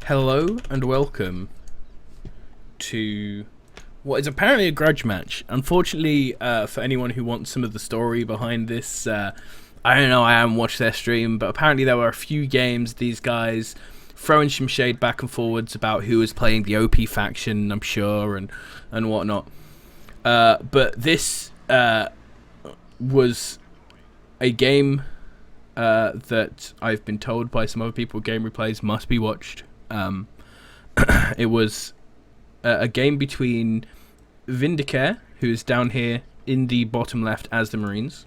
Hello and welcome to what is apparently a grudge match. Unfortunately, for anyone who wants some of the story behind this, I don't know, I haven't watched their stream, but apparently there were a few games, these guys throwing some shade back and forwards about who was playing the OP faction, I'm sure, and whatnot. But this was a game that I've been told by some other people, game replays must be watched. It was a game between Vindicare, who is down here in the bottom left as the Marines,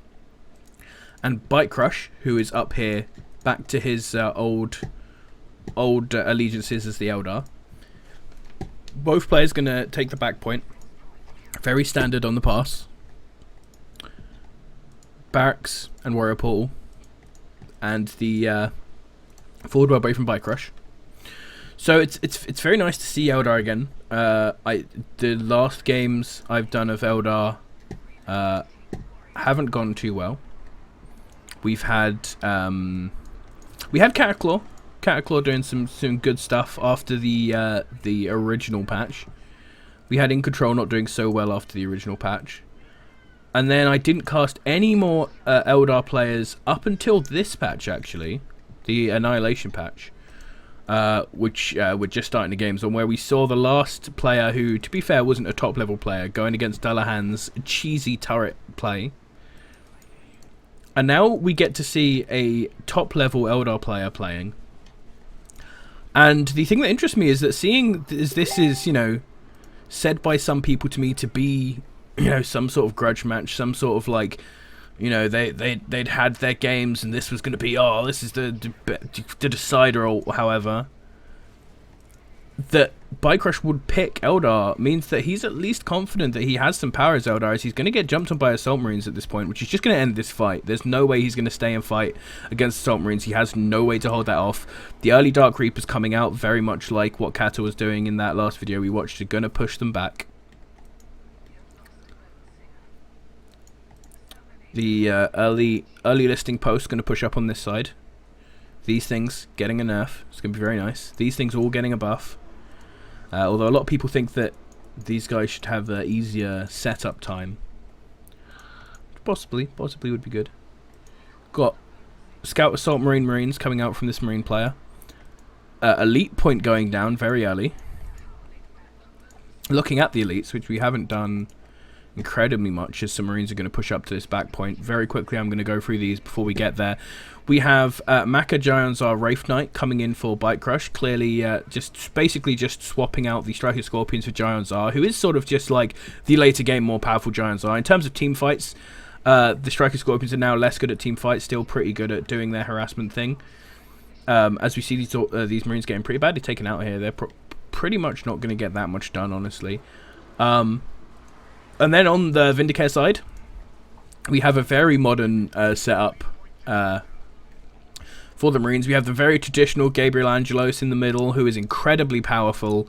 and Bikerushownz, who is up here back to his old allegiances as the Eldar. Both players going to take the back point. Very standard on the pass. Barracks and Warrior Portal. And the forward well both from Bikerushownz. So it's very nice to see Eldar again. The last games I've done of Eldar haven't gone too well. We had Cataclaw doing some good stuff after the original patch. We had In Control not doing so well after the original patch. And then I didn't cast any more Eldar players up until this patch, actually. The Annihilation patch. Which we're just starting the games on, where we saw the last player who, to be fair, wasn't a top level player, going against Dullahan's cheesy turret play. And now we get to see a top level Eldar player playing. And the thing that interests me is that seeing this is, you know, said by some people to me to be, you know, some sort of grudge match, some sort of like, you know, they'd had their games and this was going to be, oh, this is the decider, or however. That Bikerushownz would pick Eldar means that he's at least confident that he has some power as Eldar, as he's going to get jumped on by Assault Marines at this point, which is just going to end this fight. There's no way he's going to stay and fight against Assault Marines. He has no way to hold that off. The early Dark Reapers coming out, very much like what Kata was doing in that last video we watched, are going to push them back. The early listing post going to push up on this side. These things getting a nerf. It's going to be very nice. These things all getting a buff. Although a lot of people think that these guys should have easier setup time. Possibly would be good. Got Scout Assault Marines coming out from this Marine player. Elite point going down very early. Looking at the elites, which we haven't done incredibly much, as some Marines are going to push up to this back point. Very quickly, I'm going to go through these before we get there. We have Maka Gianzar Wraith Knight coming in for Bikerushownz, clearly basically just swapping out the Striker Scorpions for Gianzar, who is sort of just like the later game more powerful Gianzar. In terms of team fights, the Striker Scorpions are now less good at team fights, still pretty good at doing their harassment thing. As we see these Marines getting pretty badly taken out here, they're pretty much not going to get that much done, honestly. And then on the Vindicare side, we have a very modern setup for the Marines. We have the very traditional Gabriel Angelos in the middle, who is incredibly powerful.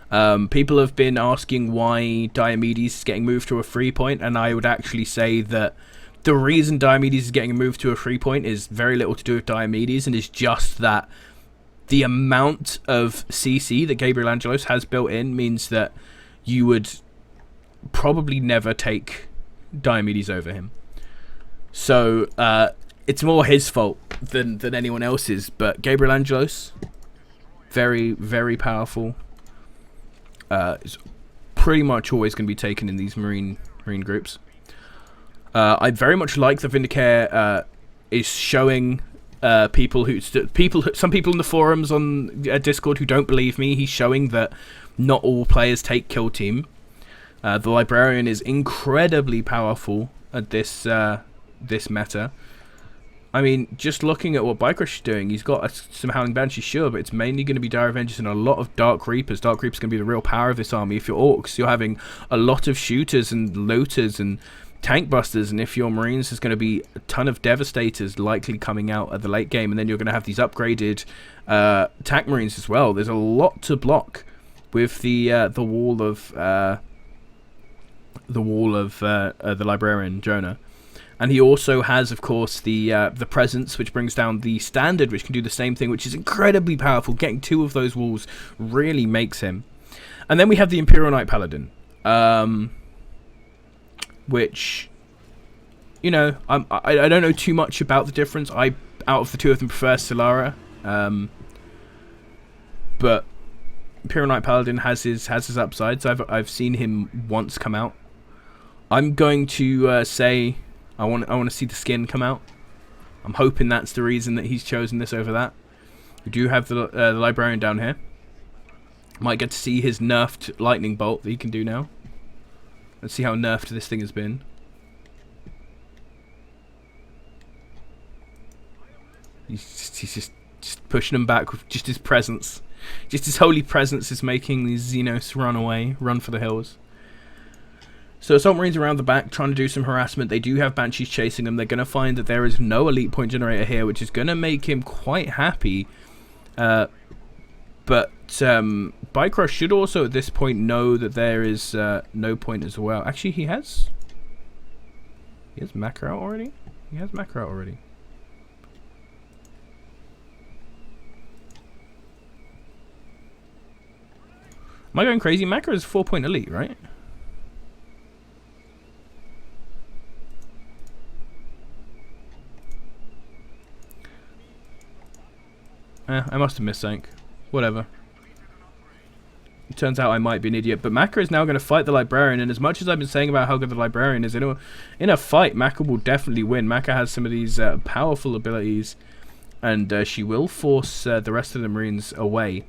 People have been asking why Diomedes is getting moved to a 3-point, and I would actually say that the reason Diomedes is getting moved to a 3-point is very little to do with Diomedes, and is just that the amount of CC that Gabriel Angelos has built in means that you would probably never take Diomedes over him. So it's more his fault than anyone else's. But Gabriel Angelos, very, very powerful. Is pretty much always going to be taken in these Marine groups. I very much like that Vindicare is showing some people in the forums on Discord who don't believe me. He's showing that not all players take kill team. The Librarian is incredibly powerful at this meta. I mean, just looking at what Bikerushownz is doing, he's got some Howling Banshees, sure, but it's mainly going to be Dire Avengers and a lot of Dark Reapers. Dark Reapers going to be the real power of this army. If you're Orcs, you're having a lot of Shooters and Looters and Tank Busters, and if you're Marines, there's going to be a ton of Devastators likely coming out at the late game, and then you're going to have these upgraded Tank Marines as well. There's a lot to block with the wall of the Librarian Jonah. And he also has, of course, the presence, which brings down the standard, which can do the same thing, which is incredibly powerful. Getting 2 of those walls really makes him. And then we have the Imperial Knight Paladin, which, you know, I don't know too much about the difference. I, out of the 2 of them, prefer Solara, but Imperial Knight Paladin has his upsides. I've seen him once come out. I'm going to say I want to see the skin come out. I'm hoping that's the reason that he's chosen this over that. We do have the Librarian down here. Might get to see his nerfed lightning bolt that he can do now. Let's see how nerfed this thing has been. He's just pushing them back with just his presence. Just his holy presence is making these Xenos run away, run for the hills. So Assault Marines around the back trying to do some harassment. They do have Banshees chasing them. They're going to find that there is no elite point generator here, which is going to make him quite happy. But Bikerushownz should also at this point know that there is no point as well. Actually, he has Macro out already? He has Macro out already. Am I going crazy? Macro is 4-point elite, right? I must have missed something. Whatever. It turns out I might be an idiot, but Maka is now going to fight the Librarian, and as much as I've been saying about how good the Librarian is, in a fight, Maka will definitely win. Maka has some of these powerful abilities, and she will force the rest of the Marines away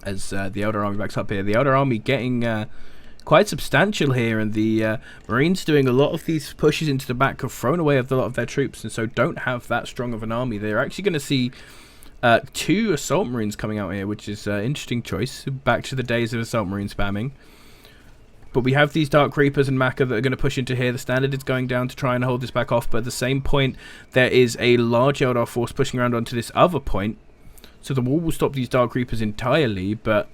as the Elder Army backs up here. The Elder Army getting quite substantial here, and the Marines doing a lot of these pushes into the back have thrown away a lot of their troops, and so don't have that strong of an army. They're actually going to see 2 Assault Marines coming out here, which is an interesting choice. Back to the days of Assault Marine spamming. But we have these Dark Reapers and Maka that are going to push into here. The standard is going down to try and hold this back off, but at the same point, there is a large Eldar force pushing around onto this other point. So the wall will stop these Dark Reapers entirely, but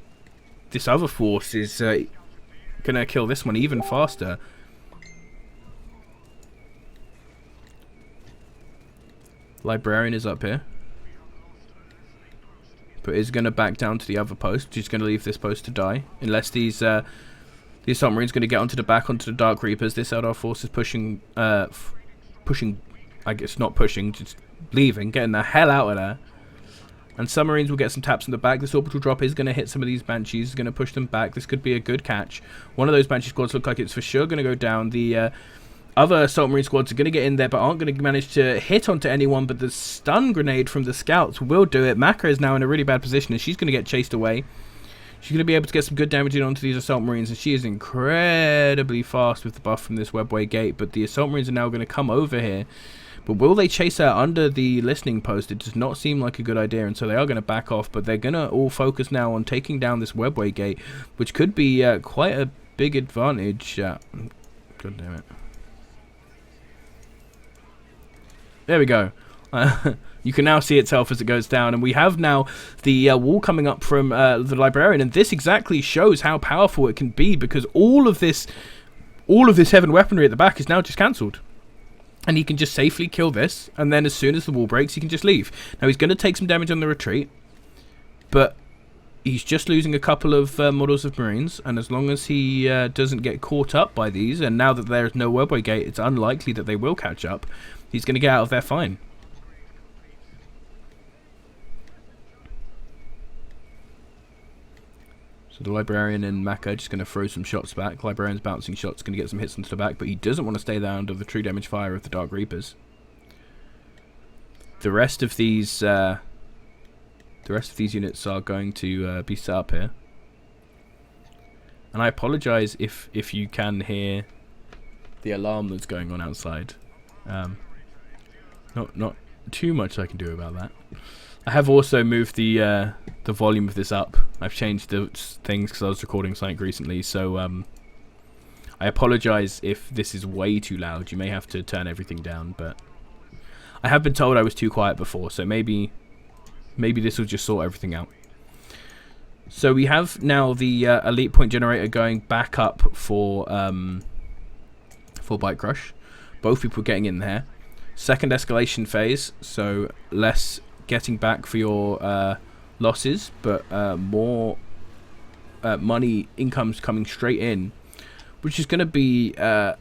this other force is going to kill this one even faster. Librarian is up here, but is going to back down to the other post. She's going to leave this post to die. Unless the Assault Marine's going to get onto the back, onto the Dark Reapers. This Eldar force is pushing, I guess not pushing, just leaving, getting the hell out of there. And some Marines will get some taps in the back. This orbital drop is going to hit some of these Banshees, is going to push them back. This could be a good catch. One of those Banshee squads look like it's for sure going to go down. The other Assault Marine squads are going to get in there, but aren't going to manage to hit onto anyone. But the stun grenade from the scouts will do it. Maka is now in a really bad position, and she's going to get chased away. She's going to be able to get some good damage in onto these Assault Marines, and she is incredibly fast with the buff from this Webway Gate. But the Assault Marines are now going to come over here. But will they chase her under the listening post? It does not seem like a good idea, and so they are going to back off. But they're going to all focus now on taking down this Webway Gate, which could be quite a big advantage. God damn it. There we go. You can now see itself as it goes down, and we have now the wall coming up from the Librarian, and this exactly shows how powerful it can be, because all of this heaven weaponry at the back is now just cancelled. And he can just safely kill this, and then as soon as the wall breaks, he can just leave. Now, he's going to take some damage on the retreat, but he's just losing a couple of models of Marines, and as long as he doesn't get caught up by these, and now that there's no Webway Gate, it's unlikely that they will catch up, he's going to get out of there fine. So the Librarian and Maka are just going to throw some shots back. Librarian's bouncing shots, going to get some hits into the back, but he doesn't want to stay there under the true damage fire of the Dark Reapers. The rest of these units are going to be set up here. And I apologise if you can hear the alarm that's going on outside. Not too much I can do about that. I have also moved the volume of this up. I've changed the things because I was recording something recently, so I apologise if this is way too loud. You may have to turn everything down, but I have been told I was too quiet before, so maybe this will just sort everything out. So we have now the elite point generator going back up for Bikerushownz. Both people getting in there. Second escalation phase, so less getting back for your losses, but more money incomes coming straight in, which is going to be a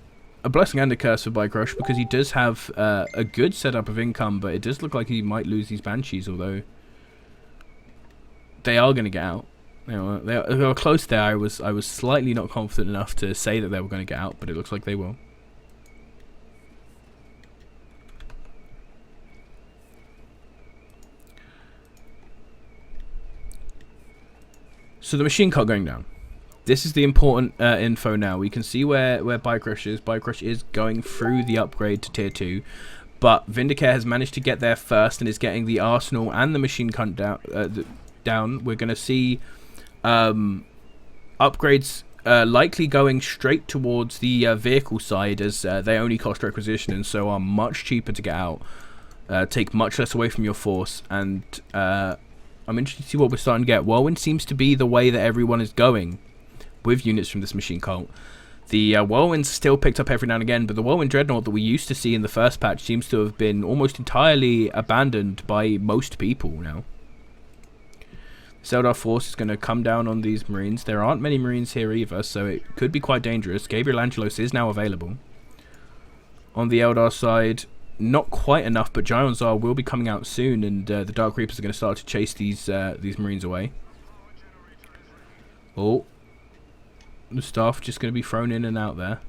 blessing and a curse for Bikerushownz, because he does have a good setup of income, but it does look like he might lose these Banshees, although they are going to get out. They were close there. I was slightly not confident enough to say that they were going to get out, but it looks like they will. So the machine cart going down. This is the important info now. We can see where Bikerushownz is. Bikerushownz is going through the upgrade to tier 2. But Vindicare has managed to get there first and is getting the arsenal and the machine cart down. We're going to see upgrades likely going straight towards the vehicle side, as they only cost requisition and so are much cheaper to get out. Take much less away from your force, and I'm interested to see what we're starting to get. Whirlwind seems to be the way that everyone is going with units from this machine cult. The Whirlwind's still picked up every now and again, but the Whirlwind Dreadnought that we used to see in the first patch seems to have been almost entirely abandoned by most people now. The Eldar force is going to come down on these Marines. There aren't many Marines here either, so it could be quite dangerous. Gabriel Angelos is now available. On the Eldar side, not quite enough, but Giants will be coming out soon, and the Dark Reapers are going to start to chase these Marines away. Oh, the staff just going to be thrown in and out there.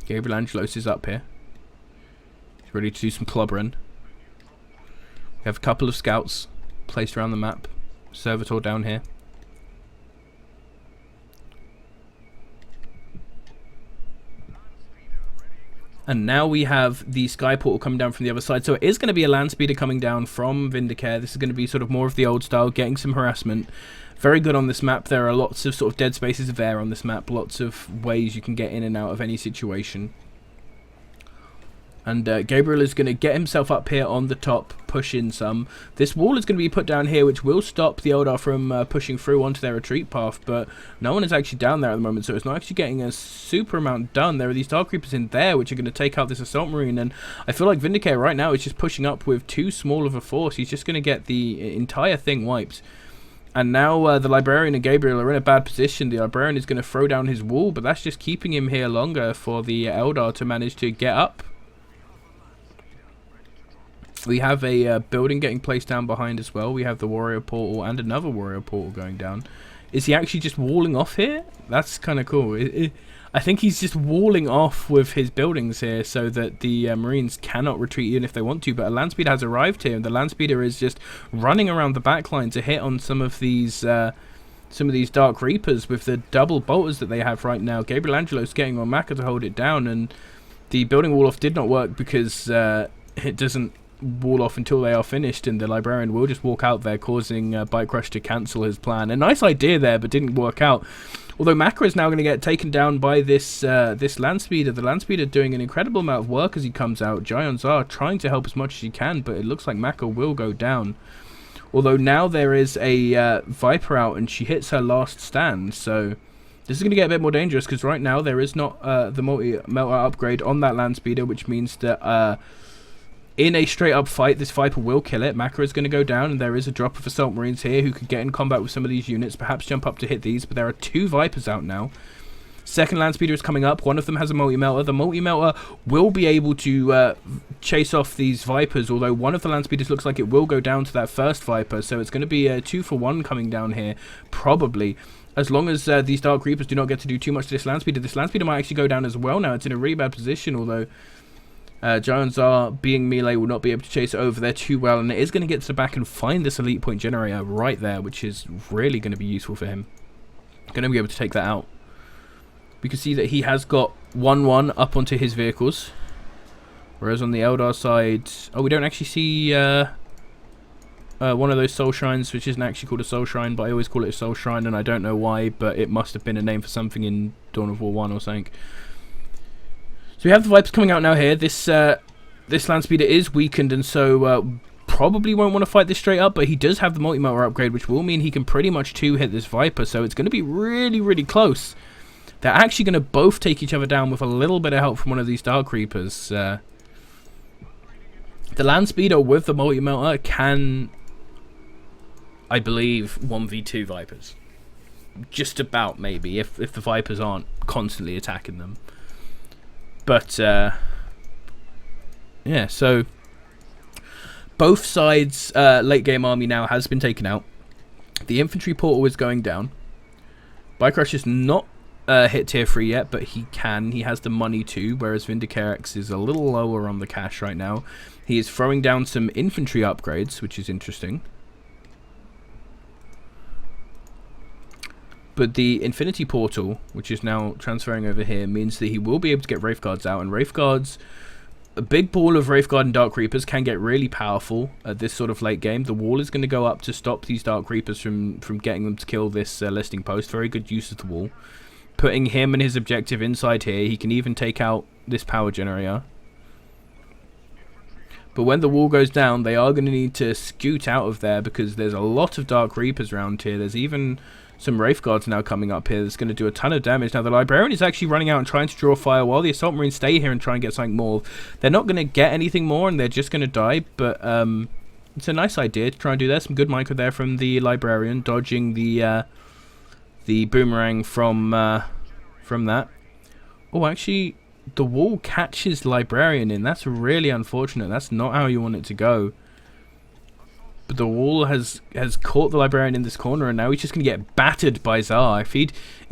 Gabriel Angelos is up here. He's ready to do some clobbering. We have a couple of scouts placed around the map. Servitor down here. And now we have the Sky Portal coming down from the other side. So it is going to be a land speeder coming down from Vindicare. This is going to be sort of more of the old style, getting some harassment. Very good on this map. There are lots of sort of dead spaces of air on this map. Lots of ways you can get in and out of any situation. And Gabriel is going to get himself up here on the top, push in some. This wall is going to be put down here, which will stop the Eldar from pushing through onto their retreat path. But no one is actually down there at the moment, so it's not actually getting a super amount done. There are these Dark Reapers in there, which are going to take out this Assault Marine. And I feel like Vindicare right now is just pushing up with too small of a force. He's just going to get the entire thing wiped. And now the Librarian and Gabriel are in a bad position. The Librarian is going to throw down his wall, but that's just keeping him here longer for the Eldar to manage to get up. We have a building getting placed down behind as well. We have the Warrior Portal and another Warrior Portal going down. Is he actually just walling off here? That's kind of cool. I think he's just walling off with his buildings here so that the Marines cannot retreat even if they want to. But a Landspeeder has arrived here, and the Landspeeder is just running around the back line to hit on some of these Dark Reapers with the double bolters that they have right now. Gabriel Angelos getting on Maka to hold it down, and the building wall off did not work because it doesn't wall off until they are finished, and the Librarian will just walk out there, causing Bikerushownz to cancel his plan. A nice idea there, but didn't work out. Although Maka is now going to get taken down by this Landspeeder. The Landspeeder doing an incredible amount of work as he comes out. Giants are trying to help as much as he can, but it looks like Maka will go down. Although now there is a Viper out, and she hits her last stand, so this is going to get a bit more dangerous, because right now there is not the multi-melter upgrade on that Landspeeder, which means that in a straight up fight, this Viper will kill it. Maka is going to go down, and there is a drop of Assault Marines here who could get in combat with some of these units, perhaps jump up to hit these, but there are two Vipers out now. Second Landspeeder is coming up. One of them has a multi-melter. The multi-melter will be able to chase off these Vipers, although one of the Landspeeders looks like it will go down to that first Viper, so it's going to be a 2-for-1 coming down here, probably. As long as these Dark Reapers do not get to do too much to this Landspeeder might actually go down as well now. It's in a really bad position, although Giants being melee will not be able to chase it over there too well, and it is going to get to the back and find this elite point generator right there, which is really going to be useful for him. Going to be able to take that out. We can see that he has got 1-1 up onto his vehicles, whereas on the Eldar side, we don't actually see one of those soul shrines, which isn't actually called a soul shrine, but I always call it a soul shrine, and I don't know why, but it must have been a name for something in Dawn of War 1 or something. So we have the Vipers coming out now here. This Landspeeder is weakened, and so probably won't want to fight this straight up, but he does have the multi-melter upgrade, which will mean he can pretty much two-hit this Viper, so it's going to be really, really close. They're actually going to both take each other down with a little bit of help from one of these Dark Reapers. The Land Speeder with the Multi-Melter can, I believe, 1v2 Vipers. Just about, maybe, if the Vipers aren't constantly attacking them. But, yeah, so both sides' late game army now has been taken out. The infantry portal is going down. Bikerushownz is not hit tier 3 yet, but he can. He has the money to, whereas VindicareX is a little lower on the cash right now. He is throwing down some infantry upgrades, which is interesting. But the Infinity Portal, which is now transferring over here, means that he will be able to get Wraith Guards out. And Wraith Guards, a big ball of Wraith Guard and Dark Reapers can get really powerful at this sort of late game. The wall is going to go up to stop these Dark Reapers from getting them to kill this listing post. Very good use of the wall. Putting him and his objective inside here, he can even take out this power generator. But when the wall goes down, they are going to need to scoot out of there because there's a lot of Dark Reapers around here. There's even some Wraith Guards now coming up here that's going to do a ton of damage. Now, the Librarian is actually running out and trying to draw fire while the Assault Marines stay here and try and get something more. They're not going to get anything more and they're just going to die, but it's a nice idea to try and do that. Some good micro there from the Librarian, dodging the boomerang from that. Oh, actually, the wall catches Librarian in. That's really unfortunate. That's not how you want it to go. But the wall has caught the Librarian in this corner, and now he's just going to get battered by Tsar. If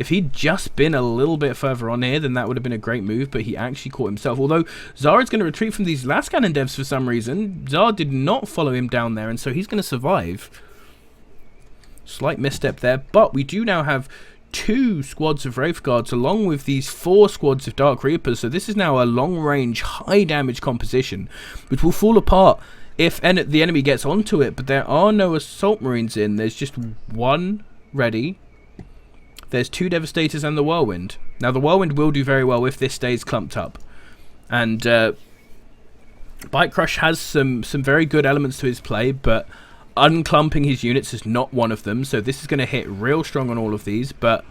he'd just been a little bit further on here, then that would have been a great move, but he actually caught himself. Although Tsar is going to retreat from these last cannon devs for some reason. Tsar did not follow him down there, and so he's going to survive. Slight misstep there, but we do now have 2 squads of Wraith Guards along with these 4 squads of Dark Reapers, so this is now a long-range, high-damage composition, which will fall apart if the enemy gets onto it, but there are no Assault Marines in. There's just 1 ready. There's 2 Devastators and the Whirlwind. Now, the Whirlwind will do very well if this stays clumped up. And Bite has some very good elements to his play, but unclumping his units is not one of them. So this is going to hit real strong on all of these, but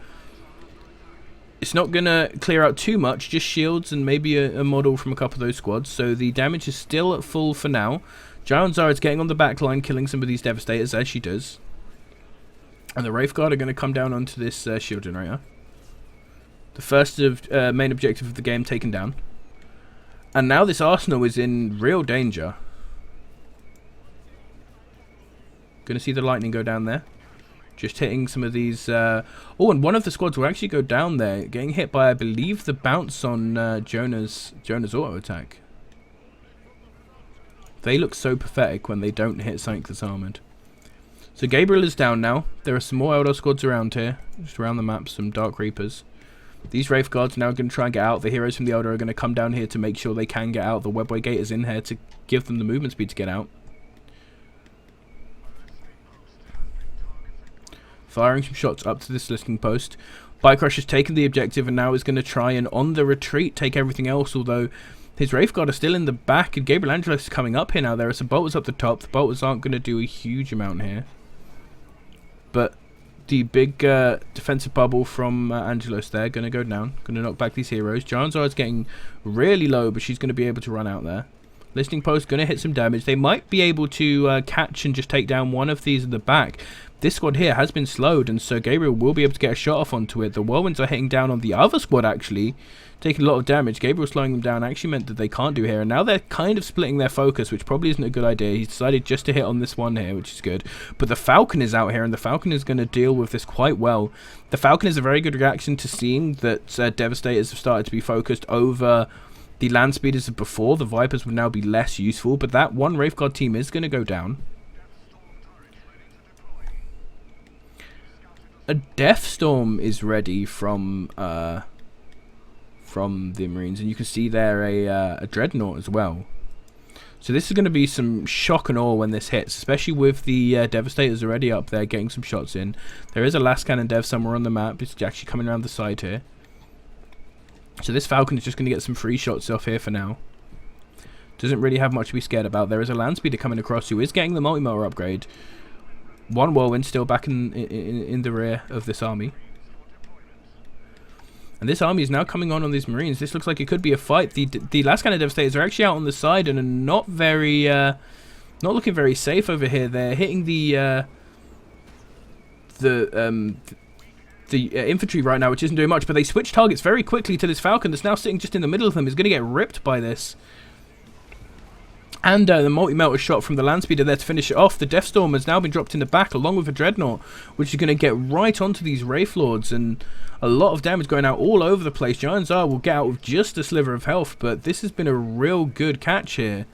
it's not going to clear out too much, just shields and maybe a model from a couple of those squads. So the damage is still at full for now. Giant Zara is getting on the back line, killing some of these Devastators, as she does. And the Wraith Guard are going to come down onto this shield generator. The first main objective of the game taken down. And now this arsenal is in real danger. Going to see the lightning go down there. Just hitting some of these... oh, and one of the squads will actually go down there, getting hit by, I believe, the bounce on Jonah's auto attack. They look so pathetic when they don't hit something that's armoured. So Gabriel is down now. There are some more Eldar squads around here. Just around the map, some Dark Reapers. These Wraith Guards are now going to try and get out. The heroes from the Eldar are going to come down here to make sure they can get out. The Webway Gate is in here to give them the movement speed to get out. Firing some shots up to this listing post. Bikerush has taken the objective and now is going to try and, on the retreat, take everything else, although his Wraith Guard are still in the back, and Gabriel Angelos is coming up here now. There are some bolters up the top. The bolters aren't going to do a huge amount here. But the big defensive bubble from Angelos there, going to go down. Going to knock back these heroes. Janzar is getting really low, but she's going to be able to run out there. Listing post going to hit some damage. They might be able to catch and just take down one of these in the back. This squad here has been slowed, and so Gabriel will be able to get a shot off onto it. The Whirlwinds are hitting down on the other squad, actually, taking a lot of damage. Gabriel slowing them down actually meant that they can't do here, and now they're kind of splitting their focus, which probably isn't a good idea. He's decided just to hit on this one here, which is good. But the Falcon is out here, and the Falcon is going to deal with this quite well. The Falcon is a very good reaction to seeing that Devastators have started to be focused over the Land Speeders of before. The Vipers would now be less useful, but that one Wraith Guard team is going to go down. A Death Storm is ready from the Marines, and you can see there a Dreadnought as well. So this is going to be some shock and awe when this hits, especially with the Devastators already up there getting some shots in. There is a last cannon dev somewhere on the map. It's actually coming around the side here. So this Falcon is just going to get some free shots off here for now. Doesn't really have much to be scared about. There is a Land Speeder coming across who is getting the multi-mower upgrade. One Whirlwind still back in the rear of this army. And this army is now coming on these Marines. This looks like it could be a fight. The last kind of Devastators are actually out on the side and are not very, not looking very safe over here. They're hitting the infantry right now, which isn't doing much. But they switch targets very quickly to this Falcon that's now sitting just in the middle of them. Is going to get ripped by this. And the multi-melter shot from the Landspeeder there to finish it off. The Deathstorm has now been dropped in the back along with the Dreadnought, which is going to get right onto these Wraith Lords, and a lot of damage going out all over the place. Giant Tsar will get out with just a sliver of health, but this has been a real good catch here.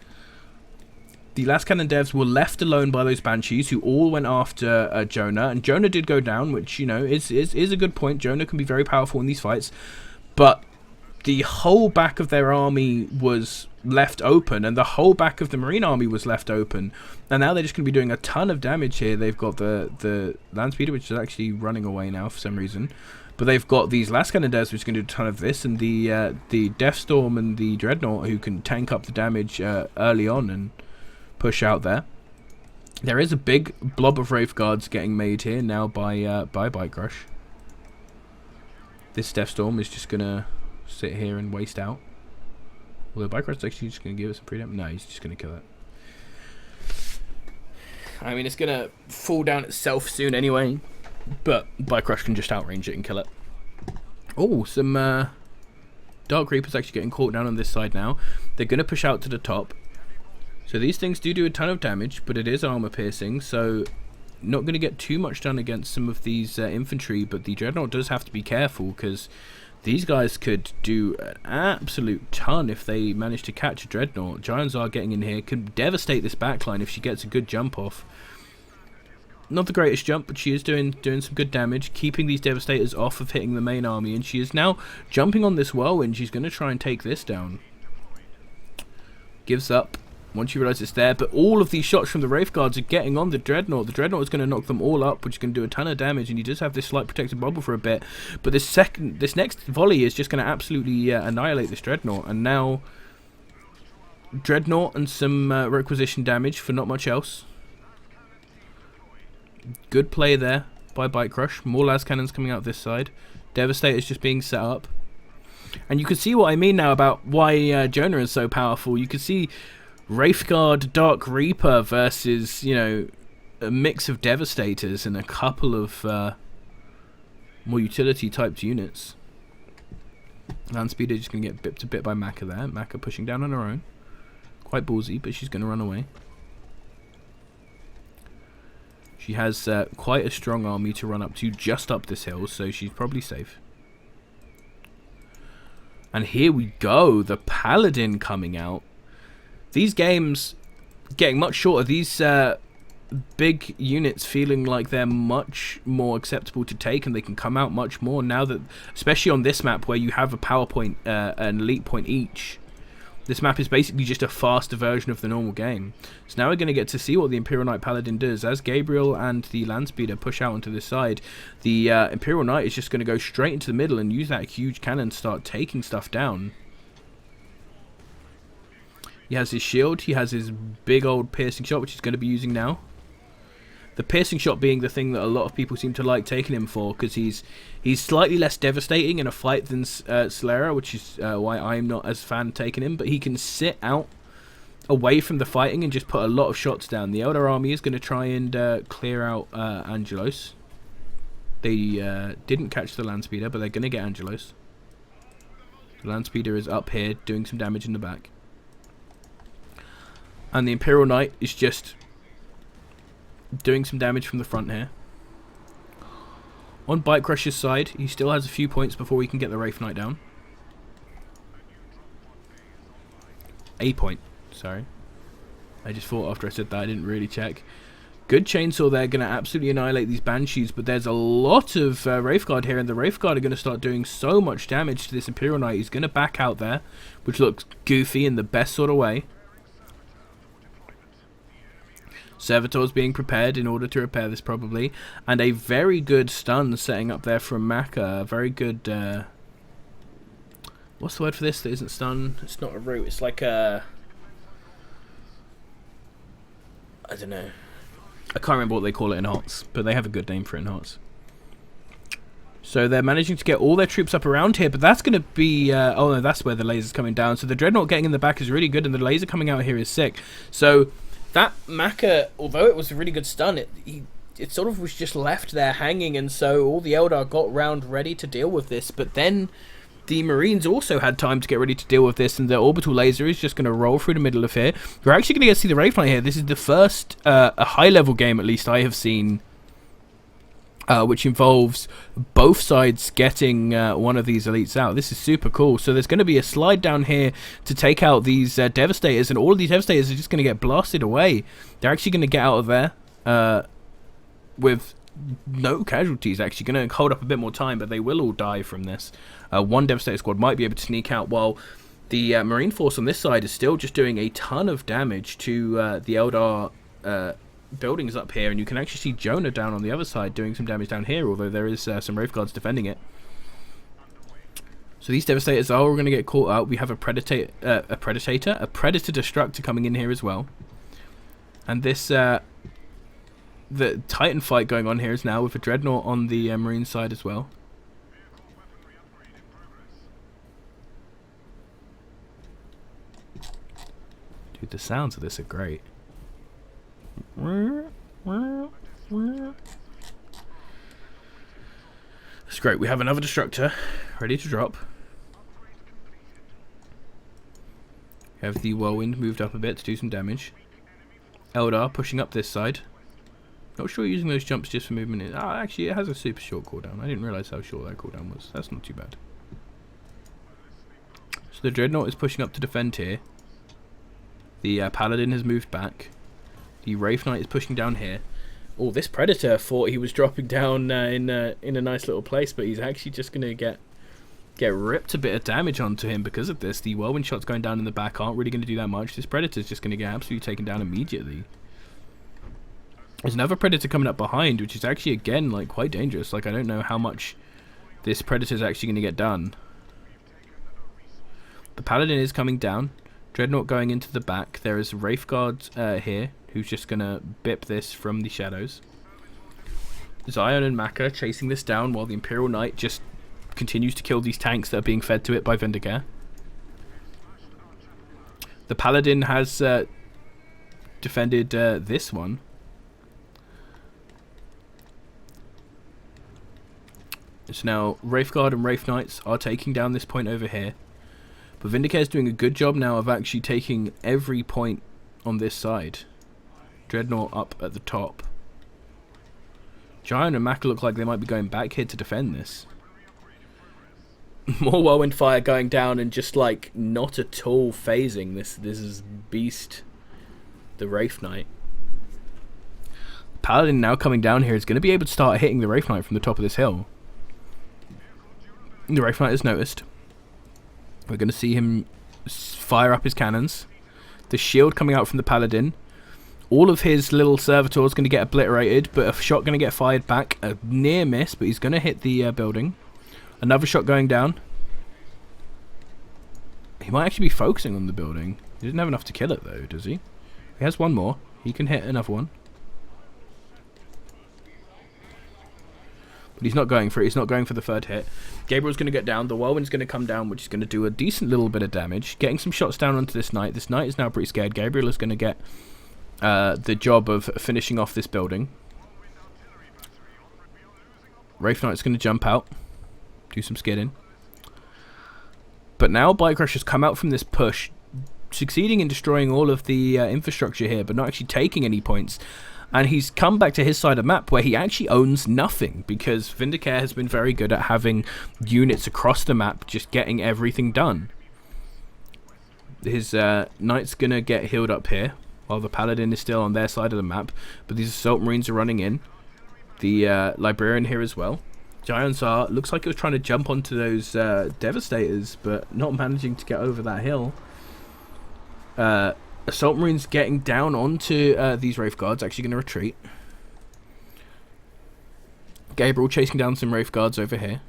The last cannon devs were left alone by those Banshees, who all went after Jonah, and Jonah did go down, which, you know, is a good point. Jonah can be very powerful in these fights, but the whole back of their army was left open, and the whole back of the Marine army was left open, and now they're just going to be doing a ton of damage here. They've got the Landspeeder, which is actually running away now for some reason, but they've got these last cannon devs, which is going to do a ton of this, and the Deathstorm and the Dreadnought, who can tank up the damage early on and push out there. There is a big blob of Wraith Guards getting made here now by Bikerush. This Deathstorm is just going to sit here and waste out. Although Bikerush is actually just going to give us some freedom. No, he's just going to kill it. I mean, it's going to fall down itself soon anyway, but Bikerush can just outrange it and kill it. Oh, some Dark Reapers actually getting caught down on this side now. They're going to push out to the top. So these things do a ton of damage, but it is armor piercing, so not going to get too much done against some of these infantry, but the Dreadnought does have to be careful, because these guys could do an absolute ton if they manage to catch a Dreadnought. Giant Tsar getting in here can devastate this backline if she gets a good jump off. Not the greatest jump, but she is doing some good damage, keeping these Devastators off of hitting the main army, and she is now jumping on this Whirlwind. She's going to try and take this down. Gives up once you realise it's there, but all of these shots from the Wraith Guards are getting on the Dreadnought. The Dreadnought is going to knock them all up, which is going to do a ton of damage, and he does have this slight protected bubble for a bit, but this next volley is just going to absolutely annihilate this Dreadnought, and now Dreadnought and some requisition damage for not much else. Good play there by Bikerush. More las cannons coming out this side. Devastator's just being set up, and you can see what I mean now about why Jonah is so powerful. You can see Wraithguard Dark Reaper versus, you know, a mix of Devastators and a couple of more utility typed units. Landspeeder just going to get bit to bit by Maka there. Maka pushing down on her own. Quite ballsy, but she's going to run away. She has quite a strong army to run up to just up this hill, so she's probably safe. And here we go, the Paladin coming out. These games getting much shorter. These big units feeling like they're much more acceptable to take, and they can come out much more now that, especially on this map where you have a power point, an elite point each. This map is basically just a faster version of the normal game. So now we're going to get to see what the Imperial Knight Paladin does. As Gabriel and the Landspeeder push out onto this side, the Imperial Knight is just going to go straight into the middle and use that huge cannon to start taking stuff down. He has his shield, he has his big old piercing shot, which he's going to be using now. The piercing shot being the thing that a lot of people seem to like taking him for, because he's slightly less devastating in a fight than Solera, which is why I'm not as fan taking him. But he can sit out away from the fighting and just put a lot of shots down. The Elder Army is going to try and clear out Angelos. They didn't catch the Landspeeder, but they're going to get Angelos. The Landspeeder is up here doing some damage in the back. And the Imperial Knight is just doing some damage from the front here. On Bikerush's side, he still has a few points before he can get the Wraith Knight down. A point, sorry. I just thought after I said that I didn't really check. Good chainsaw there, going to absolutely annihilate these Banshees, but there's a lot of Wraithguard here, and the Wraithguard are going to start doing so much damage to this Imperial Knight. He's going to back out there, which looks goofy in the best sort of way. Servitor's being prepared in order to repair this probably, and a very good stun setting up there from Maka. Very good, what's the word for this that isn't stun? It's not a root, it's like a, I don't know. I can't remember what they call it in HOTS, but they have a good name for it in HOTS. So they're managing to get all their troops up around here, but that's going to be... oh, no, that's where the laser's coming down. So the Dreadnought getting in the back is really good, and the laser coming out here is sick. So that Maka, although it was a really good stun, it sort of was just left there hanging, and so all the Eldar got round ready to deal with this, but then the Marines also had time to get ready to deal with this, and the orbital laser is just going to roll through the middle of here. We're actually going to get to see the Wraith Knight here. This is the first a high-level game, at least I have seen, which involves both sides getting one of these elites out. This is super cool. So there's going to be a slide down here to take out these Devastators, and all of these Devastators are just going to get blasted away. They're actually going to get out of there with no casualties. Actually going to hold up a bit more time, but they will all die from this. One Devastator squad might be able to sneak out, while the Marine force on this side is still just doing a ton of damage to the Eldar buildings up here, and you can actually see Jonah down on the other side doing some damage down here, although there is some Wraith Guards defending it. So these Devastators are all going to get caught out. We have a Predator Destructor coming in here as well, and this the Titan fight going on here is now with a Dreadnought on the Marine side as well. Dude, the sounds of this are great. That's great. We have another Destructor ready to drop. We have the Whirlwind moved up a bit to do some damage. Eldar pushing up this side. Not sure using those jumps just for movement. Oh, actually, it has a super short cooldown. I didn't realise how short that cooldown was. That's not too bad. So the Dreadnought is pushing up to defend here. The Paladin has moved back. The Wraith Knight is pushing down here. Oh, this Predator thought he was dropping down in a nice little place, but he's actually just going to get ripped a bit of damage onto him because of this. The Whirlwind shots going down in the back aren't really going to do that much. This Predator's just going to get absolutely taken down immediately. There's another Predator coming up behind, which is actually, again, like, quite dangerous. Like, I don't know how much this Predator's actually going to get done. The Paladin is coming down. Dreadnought going into the back. There is Wraith Guard here, who's just going to bip this from the shadows. Zion and Maka chasing this down while the Imperial Knight just continues to kill these tanks that are being fed to it by Vindicare. The Paladin has defended this one. So now Wraith Guard and Wraith Knights are taking down this point over here. But Vindicare is doing a good job now of actually taking every point on this side. Dreadnought up at the top. Giant and Maka look like they might be going back here to defend this. More Whirlwind Fire going down and just like not at all phasing this is beast, the Wraith Knight. Paladin now coming down here is going to be able to start hitting the Wraith Knight from the top of this hill. The Wraith Knight has noticed. We're going to see him fire up his cannons. The shield coming out from the Paladin. All of his little servitors going to get obliterated, but a shot going to get fired back. A near miss, but he's going to hit the building. Another shot going down. He might actually be focusing on the building. He doesn't have enough to kill it though, does he? He has one more. He can hit another one. But he's not going for it. He's not going for the third hit. Gabriel's going to get down. The Whirlwind's going to come down, which is going to do a decent little bit of damage. Getting some shots down onto this Knight. This Knight is now pretty scared. Gabriel is going to get the job of finishing off this building. Wraith Knight's going to jump out. Do some skidding. But now Bikerushownz has come out from this push, succeeding in destroying all of the infrastructure here, but not actually taking any points. And he's come back to his side of the map where he actually owns nothing, because Vindicare has been very good at having units across the map just getting everything done. His Knight's going to get healed up here, while the Paladin is still on their side of the map. But these Assault Marines are running in. The Librarian here as well. Giants are, looks like it was trying to jump onto those Devastators, but not managing to get over that hill. Assault Marines getting down onto these Wraith Guards, actually going to retreat. Gabriel chasing down some Wraith Guards over here.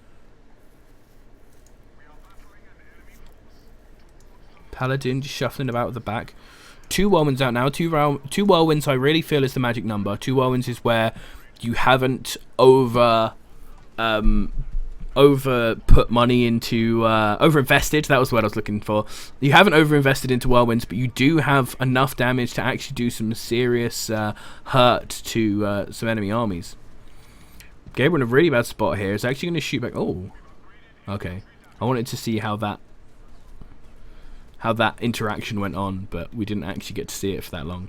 Paladin just shuffling about at the back. 2 Whirlwinds out now. 2 Whirlwinds I really feel is the magic number. 2 Whirlwinds is where you haven't over over put money into over invested. That was what I was looking for. You haven't over invested into whirlwinds, but you do have enough damage to actually do some serious hurt to some enemy armies. Gabriel in a really bad spot here. Is actually going to shoot back. Oh, okay. I wanted to see how that interaction went on, but we didn't actually get to see it for that long.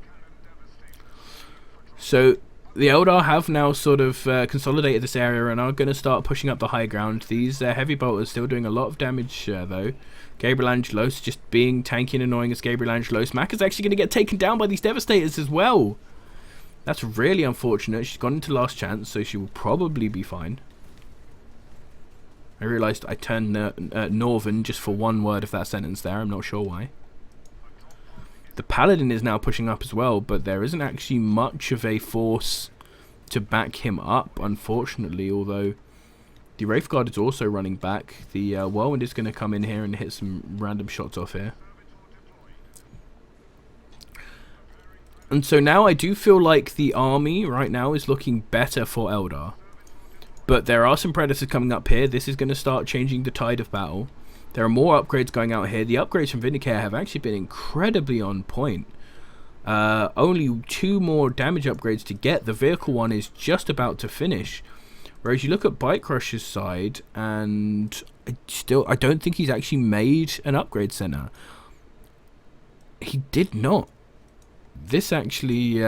So the Eldar have now sort of consolidated this area and are going to start pushing up the high ground. These heavy bolters still doing a lot of damage though. Gabriel Angelos just being tanky and annoying as Gabriel Angelos. Mac is actually going to get taken down by these Devastators as well. That's really unfortunate. She's gone into last chance, so she will probably be fine. I realised I turned Northern just for one word of that sentence there. I'm not sure why. The Paladin is now pushing up as well, but there isn't actually much of a force to back him up, unfortunately, although the Wraithguard is also running back. The Whirlwind is going to come in here and hit some random shots off here. And so now I do feel like the army right now is looking better for Eldar. But there are some Predators coming up here. This is going to start changing the tide of battle. There are more upgrades going out here. The upgrades from Vindicare have actually been incredibly on point. Only 2 more damage upgrades to get. The vehicle one is just about to finish. Whereas you look at Bikerushownz's side, and I don't think he's actually made an upgrade center. He did not. This actually,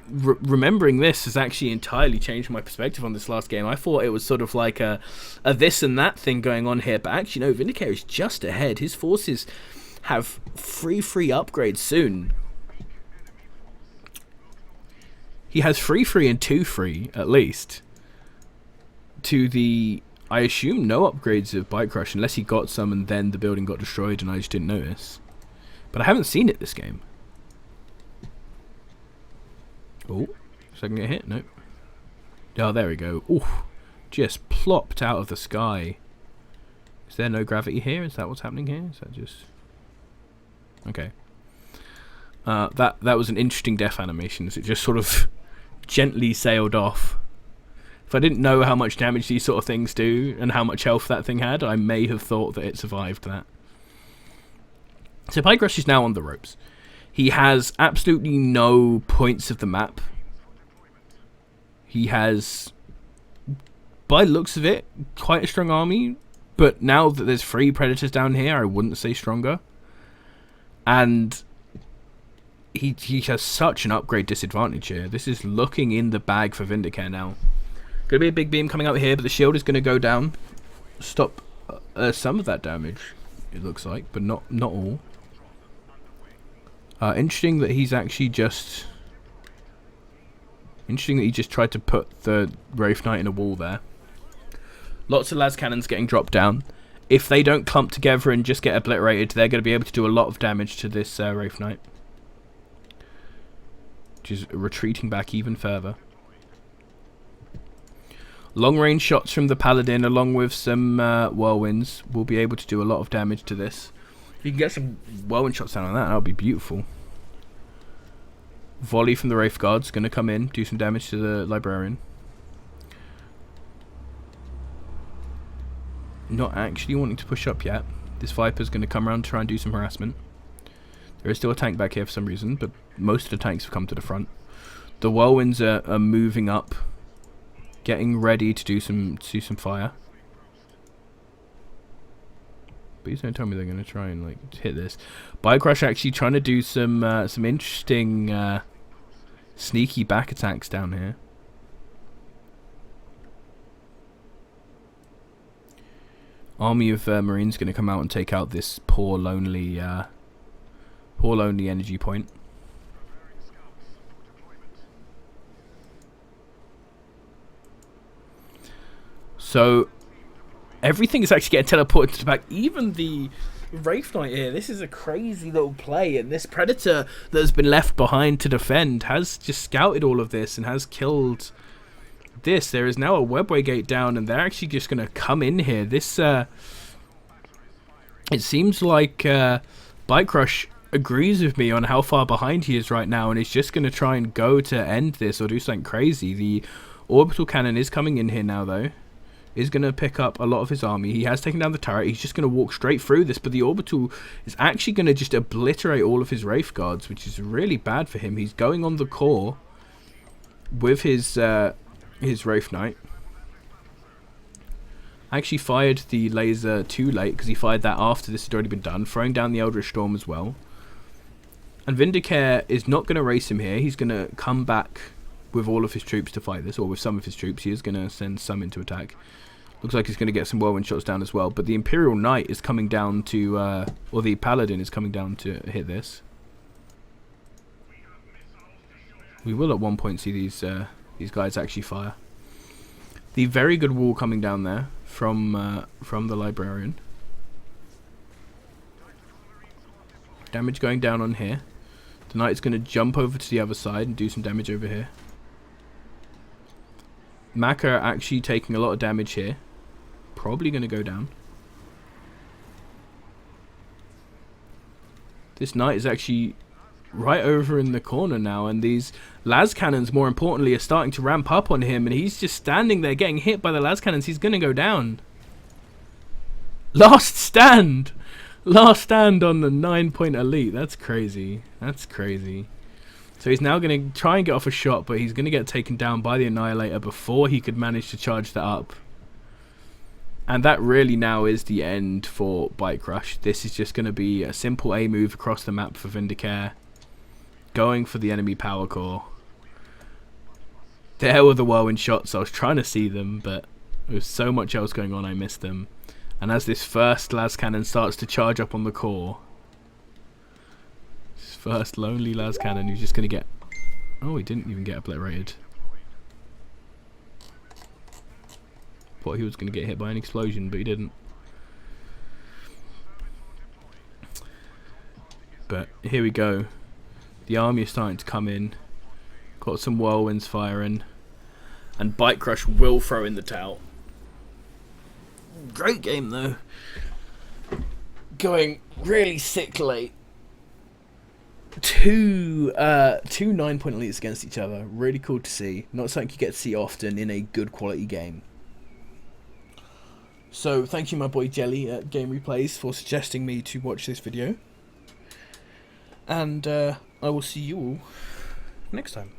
remembering this has actually entirely changed my perspective on this last game. I thought it was sort of like a this and that thing going on here, but actually no, Vindicare is just ahead. His forces have 3 free upgrades soon. He has 3 free and 2 free, at least. To the, I assume, no upgrades of Bikerush, unless he got some and then the building got destroyed and I just didn't notice. But I haven't seen it this game. Oh, second get hit? Nope. Oh, there we go. Ooh, just plopped out of the sky. Is there no gravity here? Is that what's happening here? Is that just... Okay. That was an interesting death animation, as it just sort of gently sailed off. If I didn't know how much damage these sort of things do and how much health that thing had, I may have thought that it survived that. So Bikerushownz is now on the ropes. He has absolutely no points of the map. He has, by the looks of it, quite a strong army. But now that there's 3 Predators down here, I wouldn't say stronger. And he has such an upgrade disadvantage here. This is looking in the bag for Vindicare now. Going to be a big beam coming out here, but the shield is going to go down. Stop some of that damage, it looks like, but not all. Interesting that he's actually just... Interesting that he just tried to put the Wraith Knight in a wall there. Lots of las cannons getting dropped down. If they don't clump together and just get obliterated, they're going to be able to do a lot of damage to this Wraith Knight. Which is retreating back even further. Long range shots from the Paladin along with some whirlwinds will be able to do a lot of damage to this. If you can get some whirlwind shots down on that would be beautiful. Volley from the Wraith Guard's going to come in, do some damage to the Librarian. Not actually wanting to push up yet. This Viper's going to come around and try and do some harassment. There is still a tank back here for some reason, but most of the tanks have come to the front. The whirlwinds are moving up, getting ready to do some fire. Please don't tell me they're going to try and like hit this. Bikerushownz actually trying to do some interesting sneaky back attacks down here. Army of Marines going to come out and take out this poor lonely energy point. So everything is actually getting teleported to the back. Even the Wraith Knight here. This is a crazy little play, and this Predator that has been left behind to defend has just scouted all of this and has killed this. There is now a webway gate down, and they're actually just going to come in here. This it seems like Bikerush agrees with me on how far behind he is right now, and is just going to try and go to end this or do something crazy. The orbital cannon is coming in here now, though. is going to pick up a lot of his army. He has taken down the turret. He's just going to walk straight through this, but the orbital is actually going to just obliterate all of his Wraith Guards, which is really bad for him. He's going on the core with his Wraith Knight. I actually fired the laser too late because he fired that after this had already been done, throwing down the Eldritch Storm as well. And Vindicare is not going to race him here. He's going to come back with all of his troops to fight this, or with some of his troops. He is going to send some into attack. Looks like he's going to get some whirlwind shots down as well. But the Imperial Knight is coming down to, or the Paladin is coming down to hit this. We will at one point see these guys actually fire. The very good wall coming down there from the Librarian. Damage going down on here. The Knight's going to jump over to the other side and do some damage over here. Maka actually taking a lot of damage here. Probably going to go down. This Knight is actually right over in the corner now, and these las cannons, more importantly, are starting to ramp up on him, and he's just standing there getting hit by the las cannons. He's going to go down. Last stand! Last stand on the 9-point elite. That's crazy. That's crazy. So he's now going to try and get off a shot, but he's going to get taken down by the Annihilator before he could manage to charge that up. And that really now is the end for Bikerush. This is just going to be a simple A move across the map for Vindicare. Going for the enemy power core. There were the whirlwind shots. I was trying to see them, but there was so much else going on I missed them. And as this first las cannon starts to charge up on the core, this first lonely las cannon who's just going to get... Oh, he didn't even get obliterated. Thought he was going to get hit by an explosion, but he didn't. But here we go. The army is starting to come in. Got some whirlwinds firing. And Bikerush will throw in the towel. Great game though. Going really sick late. Two 9-point elites against each other. Really cool to see. Not something you get to see often in a good quality game. So thank you my boy Jelly at Game Replays for suggesting me to watch this video. And I will see you all next time.